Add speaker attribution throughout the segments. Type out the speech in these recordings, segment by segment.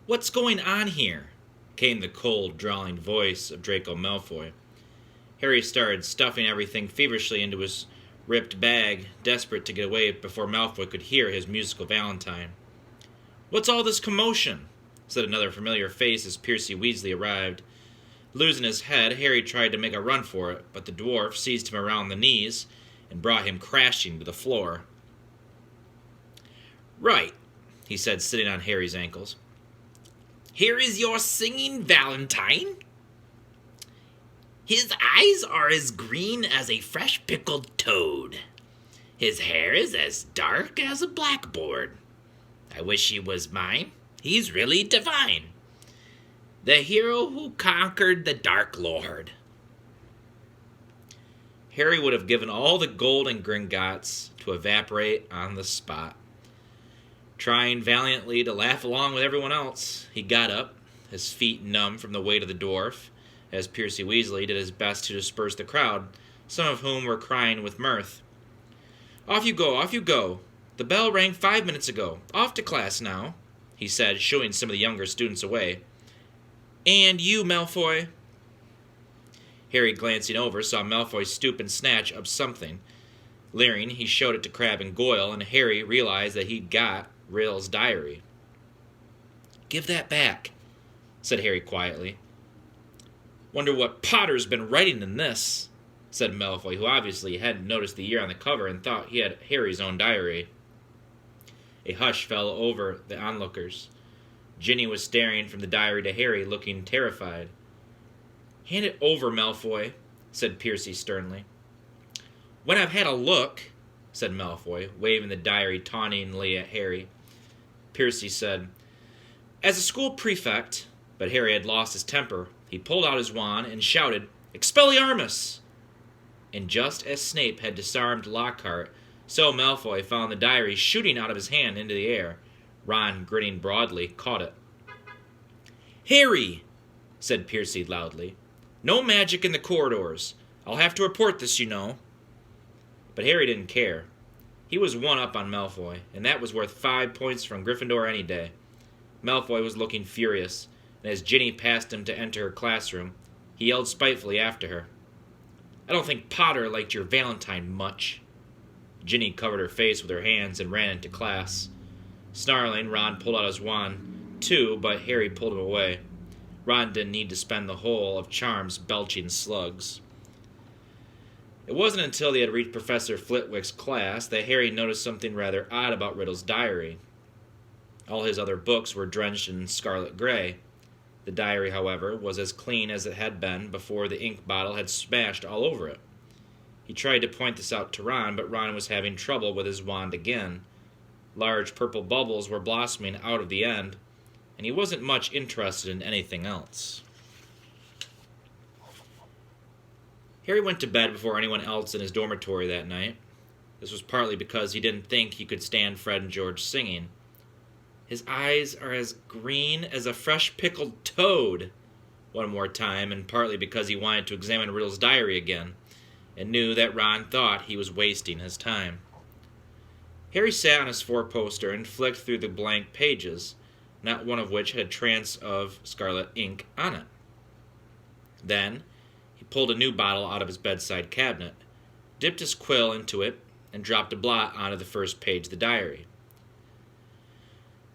Speaker 1: "What's going on here?" came the cold, drawling voice of Draco Malfoy. Harry started stuffing everything feverishly into his ripped bag, desperate to get away before Malfoy could hear his musical valentine. "What's all this commotion?" said another familiar face as Percy Weasley arrived. Losing his head, Harry tried to make a run for it, but the dwarf seized him around the knees and brought him crashing to the floor. "Right," he said, sitting on Harry's ankles. "Here is your singing Valentine. His eyes are as green as a fresh pickled toad. His hair is as dark as a blackboard. I wish he was mine. He's really divine. The hero who conquered the Dark Lord." Harry would have given all the gold and Gringotts to evaporate on the spot. Trying valiantly to laugh along with everyone else, he got up, his feet numb from the weight of the dwarf, as Percy Weasley did his best to disperse the crowd, some of whom were crying with mirth. Off you go, off you go. The bell rang 5 minutes ago. Off to class now," he said, shooing some of the younger students away. "And you, Malfoy." Harry, glancing over, saw Malfoy stoop and snatch up something. Leering, he showed it to Crabbe and Goyle, and Harry realized that he'd got Riddle's diary. "Give that back," said Harry quietly. "Wonder what Potter's been writing in this," said Malfoy, who obviously hadn't noticed the year on the cover and thought he had Harry's own diary. A hush fell over the onlookers. Ginny was staring from the diary to Harry, looking terrified. "Hand it over, Malfoy," said Percy sternly. "When I've had a look," said Malfoy, waving the diary tauntingly at Harry. Percy said, "As a school prefect," but Harry had lost his temper. He pulled out his wand and shouted, "Expelliarmus!" And just as Snape had disarmed Lockhart, so Malfoy found the diary shooting out of his hand into the air. Ron, grinning broadly, caught it. "Harry!" said Percy loudly. "No magic in the corridors. I'll have to report this, you know." But Harry didn't care. He was one up on Malfoy, and that was worth 5 points from Gryffindor any day. Malfoy was looking furious, and as Ginny passed him to enter her classroom, he yelled spitefully after her. "I don't think Potter liked your Valentine much." Ginny covered her face with her hands and ran into class. Snarling, Ron pulled out his wand, too, but Harry pulled him away. Ron didn't need to spend the whole of Charms belching slugs. It wasn't until they had reached Professor Flitwick's class that Harry noticed something rather odd about Riddle's diary. All his other books were drenched in scarlet gray. The diary, however, was as clean as it had been before the ink bottle had smashed all over it. He tried to point this out to Ron, but Ron was having trouble with his wand again. Large purple bubbles were blossoming out of the end, and he wasn't much interested in anything else. Harry went to bed before anyone else in his dormitory that night. This was partly because he didn't think he could stand Fred and George singing. "His eyes are as green as a fresh pickled toad," one more time, and partly because he wanted to examine Riddle's diary again, and knew that Ron thought he was wasting his time. Harry sat on his four-poster and flicked through the blank pages, not one of which had a trace of scarlet ink on it. Then he pulled a new bottle out of his bedside cabinet, dipped his quill into it, and dropped a blot onto the first page of the diary.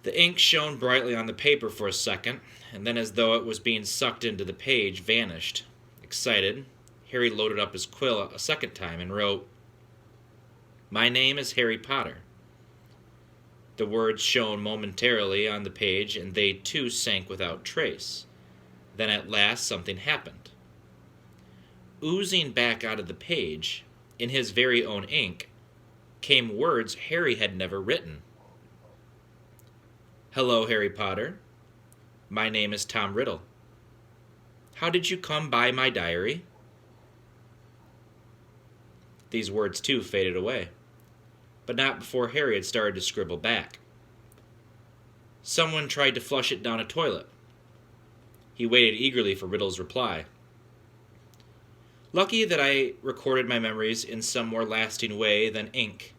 Speaker 1: The ink shone brightly on the paper for a second, and then, as though it was being sucked into the page, vanished. Excited, Harry loaded up his quill a second time and wrote, "My name is Harry Potter." The words shone momentarily on the page, and they too sank without trace. Then at last something happened. Oozing back out of the page, in his very own ink, came words Harry had never written. "Hello, Harry Potter. My name is Tom Riddle. How did you come by my diary?" These words too faded away, but not before Harry had started to scribble back. "Someone tried to flush it down a toilet." He waited eagerly for Riddle's reply. "Lucky that I recorded my memories in some more lasting way than ink.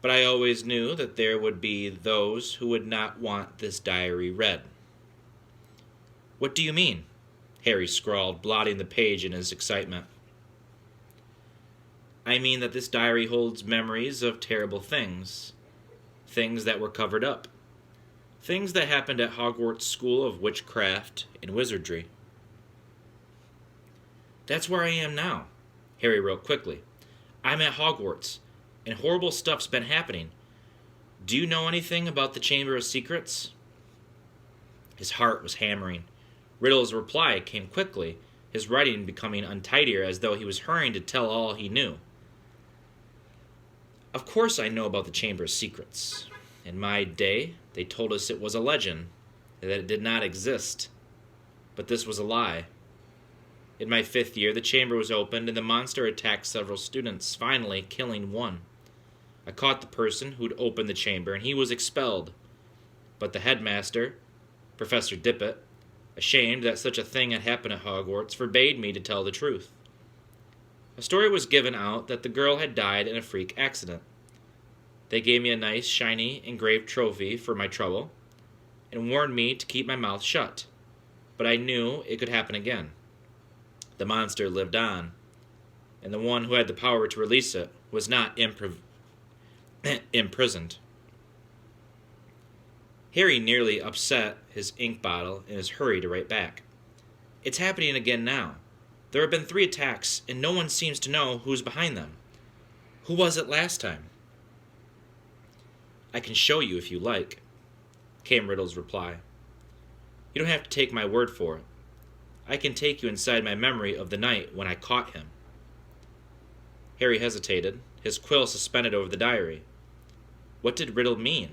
Speaker 1: But I always knew that there would be those who would not want this diary read." What do you mean? Harry scrawled, blotting the page in his excitement. I mean that this diary holds memories of terrible things. Things that were covered up. Things that happened at Hogwarts School of Witchcraft and Wizardry. That's where I am now, Harry wrote quickly. I'm at Hogwarts, and horrible stuff's been happening. Do you know anything about the Chamber of Secrets? His heart was hammering. Riddle's reply came quickly, his writing becoming untidier as though he was hurrying to tell all he knew. Of course I know about the Chamber of Secrets. In my day, they told us it was a legend, that it did not exist. But this was a lie. In my 5th year, the chamber was opened and the monster attacked several students, finally killing one. I caught the person who'd opened the chamber, and he was expelled. But the headmaster, Professor Dippet, ashamed that such a thing had happened at Hogwarts, forbade me to tell the truth. A story was given out that the girl had died in a freak accident. They gave me a nice, shiny, engraved trophy for my trouble, and warned me to keep my mouth shut. But I knew it could happen again. The monster lived on, and the one who had the power to release it was not imprisoned. Harry nearly upset his ink bottle in his hurry to write back. It's happening again now. There have been 3 attacks, and no one seems to know who's behind them. Who was it last time? I can show you if you like, came Riddle's reply. You don't have to take my word for it. I can take you inside my memory of the night when I caught him. Harry hesitated, his quill suspended over the diary. What did Riddle mean?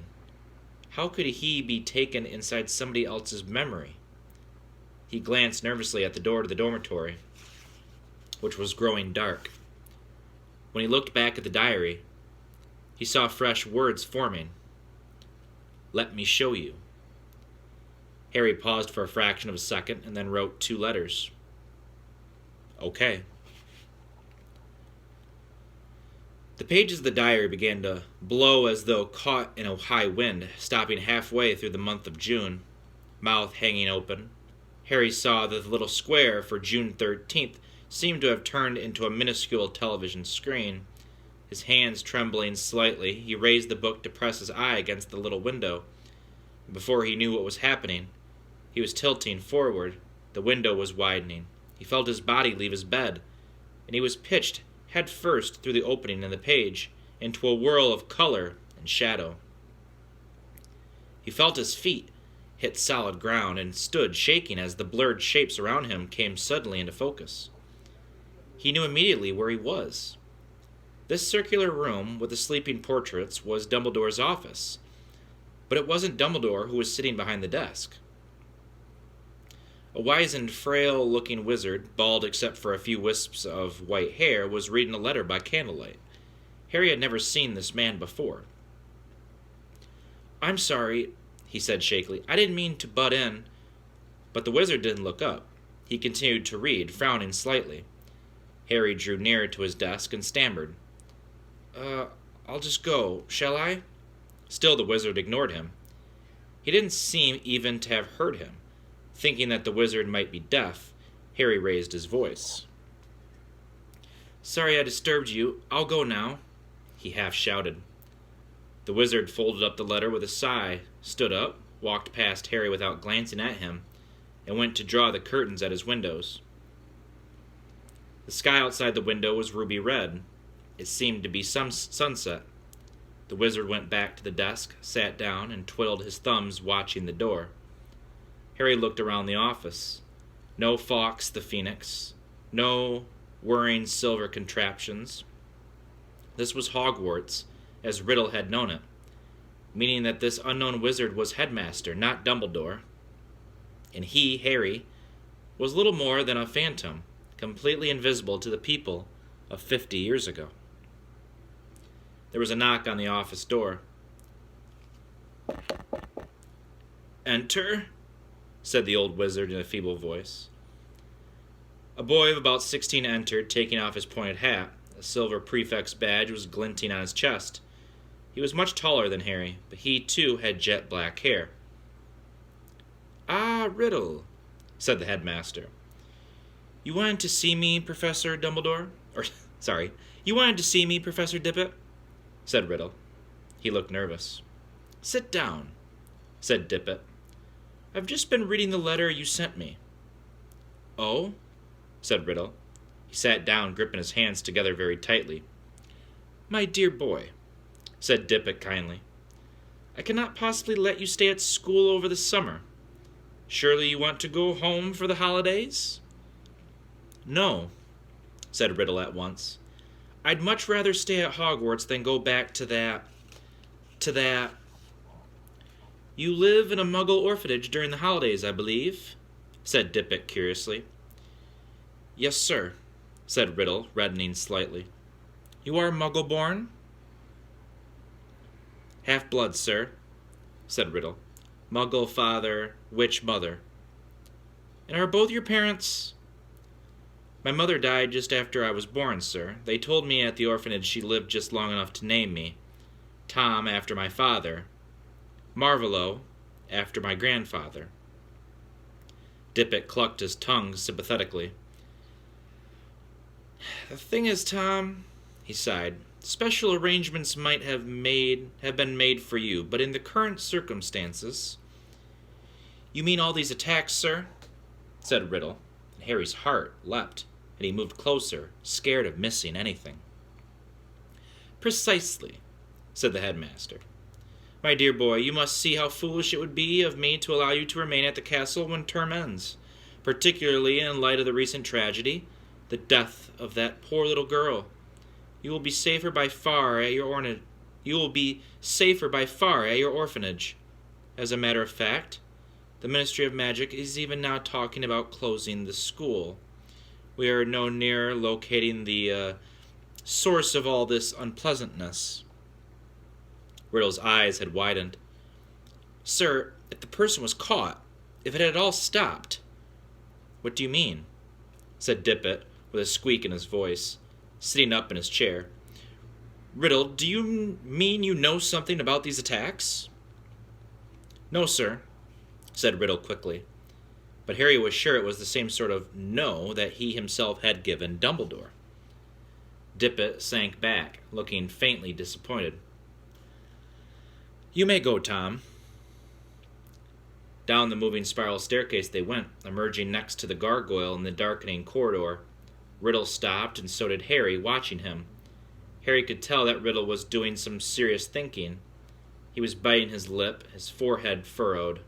Speaker 1: How could he be taken inside somebody else's memory? He glanced nervously at the door to the dormitory, which was growing dark. When he looked back at the diary, he saw fresh words forming. Let me show you. Harry paused for a fraction of a second and then wrote 2 letters. Okay. The pages of the diary began to blow as though caught in a high wind, stopping halfway through the month of June, mouth hanging open. Harry saw that the little square for June 13th seemed to have turned into a minuscule television screen. His hands trembling slightly, he raised the book to press his eye against the little window. Before he knew what was happening, he was tilting forward. The window was widening. He felt his body leave his bed, and he was pitched head first through the opening in the page into a whirl of color and shadow. He felt his feet hit solid ground and stood shaking as the blurred shapes around him came suddenly into focus. He knew immediately where he was. This circular room with the sleeping portraits was Dumbledore's office, but it wasn't Dumbledore who was sitting behind the desk. A wizened, frail-looking wizard, bald except for a few wisps of white hair, was reading a letter by candlelight. Harry had never seen this man before. I'm sorry, he said shakily. I didn't mean to butt in. But the wizard didn't look up. He continued to read, frowning slightly. Harry drew nearer to his desk and stammered. I'll just go, shall I? Still the wizard ignored him. He didn't seem even to have heard him. Thinking that the wizard might be deaf, Harry raised his voice. Sorry I disturbed you. I'll go now, he half shouted. The wizard folded up the letter with a sigh, stood up, walked past Harry without glancing at him, and went to draw the curtains at his windows. The sky outside the window was ruby red. It seemed to be some sunset. The wizard went back to the desk, sat down, and twiddled his thumbs, watching the door. Harry looked around the office. No Fawkes the Phoenix. No whirring silver contraptions. This was Hogwarts, as Riddle had known it, meaning that this unknown wizard was headmaster, not Dumbledore. And he, Harry, was little more than a phantom, completely invisible to the people of 50 years ago. There was a knock on the office door. Enter, said the old wizard in a feeble voice. A boy of about 16 entered, taking off his pointed hat. A silver prefect's badge was glinting on his chest. He was much taller than Harry, but he, too, had jet black hair. Ah, Riddle, said the headmaster. You wanted to see me, Professor Dumbledore? You wanted to see me, Professor Dippet? Said Riddle. He looked nervous. Sit down, said Dippet. I've just been reading the letter you sent me. Oh? Said Riddle. He sat down, gripping his hands together very tightly. My dear boy, said Dippet kindly, I cannot possibly let you stay at school over the summer. Surely you want to go home for the holidays? No, said Riddle at once. I'd much rather stay at Hogwarts than go back to that. You live in a Muggle orphanage during the holidays, I believe, said Dippet curiously. Yes, sir, said Riddle, reddening slightly. You are Muggle-born? Half-blood, sir, said Riddle. Muggle father, witch mother. And are both your parents? My mother died just after I was born, sir. They told me at the orphanage she lived just long enough to name me. Tom after my father. Marvolo after my grandfather. Dippet clucked his tongue sympathetically. The thing is, Tom, he sighed, special arrangements might have been made for you, but in the current circumstances... You mean all these attacks, sir? Said Riddle, and Harry's heart leapt, and he moved closer, scared of missing anything. Precisely, said the headmaster. My dear boy, you must see how foolish it would be of me to allow you to remain at the castle when term ends, particularly in light of the recent tragedy, the death of that poor little girl. You will be safer by far at your orphanage. As a matter of fact, the Ministry of Magic is even now talking about closing the school. We are no nearer locating the source of all this unpleasantness. Riddle's eyes had widened. Sir, if the person was caught, if it had all stopped... What do you mean? Said Dippet, with a squeak in his voice, sitting up in his chair. Riddle, do you mean you know something about these attacks? No, sir, said Riddle quickly. But Harry was sure it was the same sort of no that he himself had given Dumbledore. Dippet sank back, looking faintly disappointed. You may go, Tom. Down the moving spiral staircase they went, emerging next to the gargoyle in the darkening corridor. Riddle stopped, and so did Harry, watching him. Harry could tell that Riddle was doing some serious thinking. He was biting his lip, his forehead furrowed.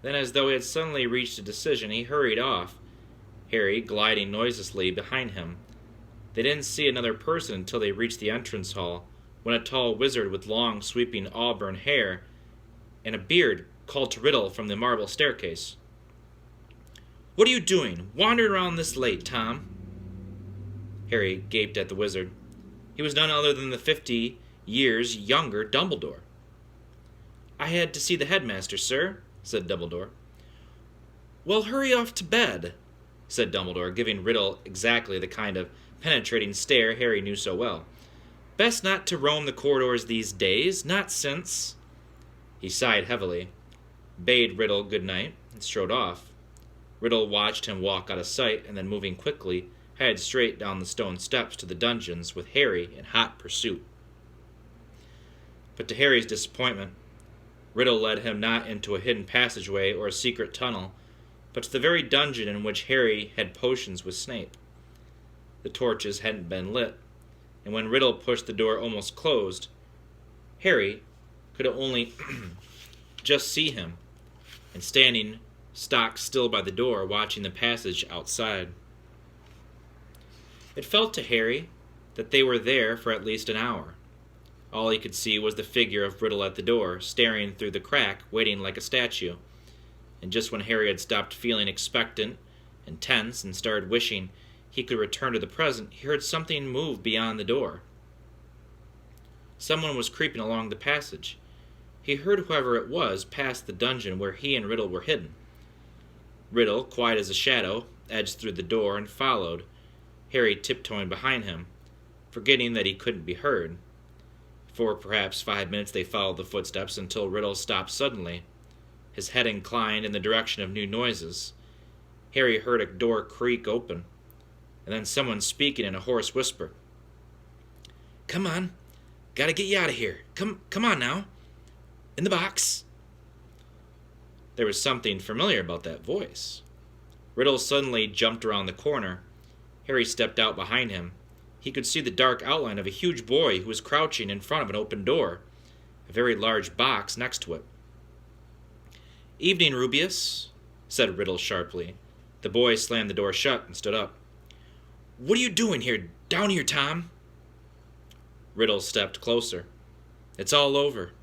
Speaker 1: Then, as though he had suddenly reached a decision, he hurried off, Harry gliding noiselessly behind him. They didn't see another person until they reached the entrance hall, when a tall wizard with long, sweeping auburn hair and a beard called to Riddle from the marble staircase. What are you doing, wandering around this late, Tom? Harry gaped at the wizard. He was none other than the 50 years younger Dumbledore. I had to see the headmaster, sir, said Dumbledore. Well, hurry off to bed, said Dumbledore, giving Riddle exactly the kind of penetrating stare Harry knew so well. Best not to roam the corridors these days, not since... He sighed heavily, bade Riddle good night, and strode off. Riddle watched him walk out of sight, and then, moving quickly, headed straight down the stone steps to the dungeons with Harry in hot pursuit. But to Harry's disappointment, Riddle led him not into a hidden passageway or a secret tunnel, but to the very dungeon in which Harry had potions with Snape. The torches hadn't been lit, and when Riddle pushed the door almost closed, Harry could only just see him, and standing stock still by the door, watching the passage outside. It felt to Harry that they were there for at least an hour. All he could see was the figure of Riddle at the door, staring through the crack, waiting like a statue. And just when Harry had stopped feeling expectant and tense and started wishing he could return to the present, he heard something move beyond the door. Someone was creeping along the passage. He heard whoever it was pass the dungeon where he and Riddle were hidden. Riddle, quiet as a shadow, edged through the door and followed, Harry tiptoeing behind him, forgetting that he couldn't be heard. For perhaps 5 minutes they followed the footsteps until Riddle stopped suddenly. His head inclined in the direction of new noises, Harry heard a door creak open, and then someone speaking in a hoarse whisper. "Come on. Gotta get you out of here. Come on now. In the box." There was something familiar about that voice. Riddle suddenly jumped around the corner. Harry stepped out behind him. He could see the dark outline of a huge boy who was crouching in front of an open door, a very large box next to it. "Evening, Rubeus," said Riddle sharply. The boy slammed the door shut and stood up. "What are you doing here? Down here, Tom." Riddle stepped closer. "It's all over,"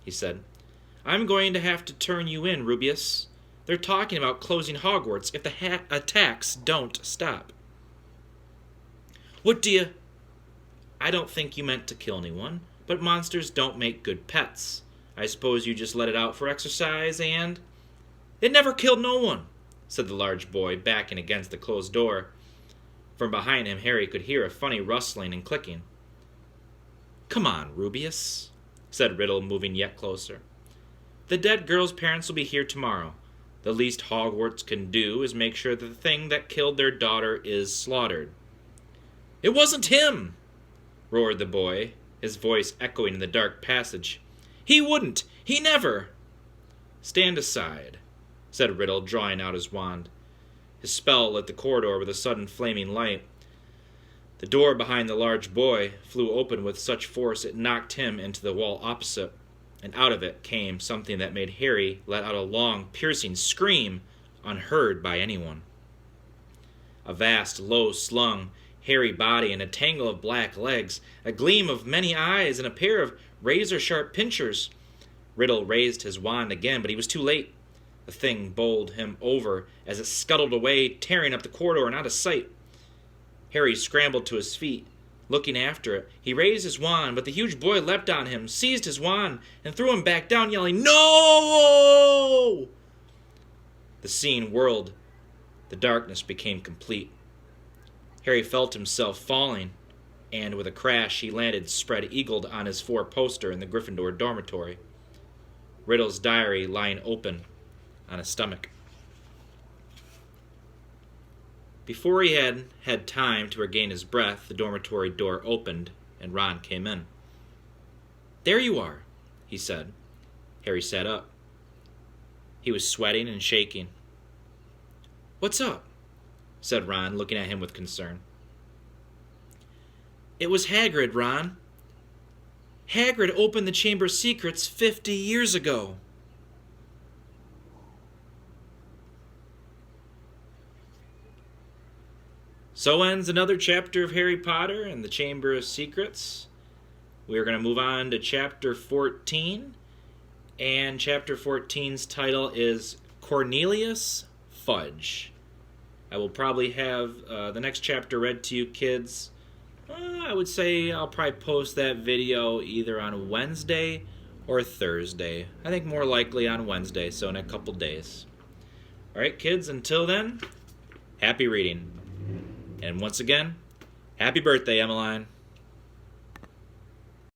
Speaker 1: he said. "I'm going to have to turn you in, Rubeus. They're talking about closing Hogwarts if the attacks don't stop." "What do you—" "I don't think you meant to kill anyone, but monsters don't make good pets. I suppose you just let it out for exercise and—" "It never killed no one," said the large boy, backing against the closed door. From behind him, Harry could hear a funny rustling and clicking. "Come on, Rubeus," said Riddle, moving yet closer. "The dead girl's parents will be here tomorrow. The least Hogwarts can do is make sure that the thing that killed their daughter is slaughtered." "It wasn't him!" roared the boy, his voice echoing in the dark passage. "He wouldn't! He never!" "Stand aside," said Riddle, drawing out his wand. His spell lit the corridor with a sudden flaming light. The door behind the large boy flew open with such force it knocked him into the wall opposite, and out of it came something that made Harry let out a long, piercing scream unheard by anyone. A vast, low-slung, hairy body and a tangle of black legs, a gleam of many eyes, and a pair of razor-sharp pincers. Riddle raised his wand again, but he was too late. The thing bowled him over as it scuttled away, tearing up the corridor and out of sight. Harry scrambled to his feet, looking after it. He raised his wand, but the huge boy leapt on him, seized his wand, and threw him back down, yelling, "No!" The scene whirled. The darkness became complete. Harry felt himself falling, and with a crash he landed spread-eagled on his four-poster in the Gryffindor dormitory, Riddle's diary lying open on his stomach. Before he had had time to regain his breath, the dormitory door opened, and Ron came in. "There you are," he said. Harry sat up. He was sweating and shaking. "What's up?" said Ron, looking at him with concern. "It was Hagrid, Ron. Hagrid opened the Chamber of Secrets 50 years ago." So ends another chapter of Harry Potter and the Chamber of Secrets. We are going to move on to Chapter 14. And Chapter 14's title is Cornelius Fudge. I will probably have the next chapter read to you kids. I would say I'll probably post that video either on Wednesday or Thursday. I think more likely on Wednesday, so in a couple days. Alright kids, until then, happy reading. And once again, happy birthday, Emmeline.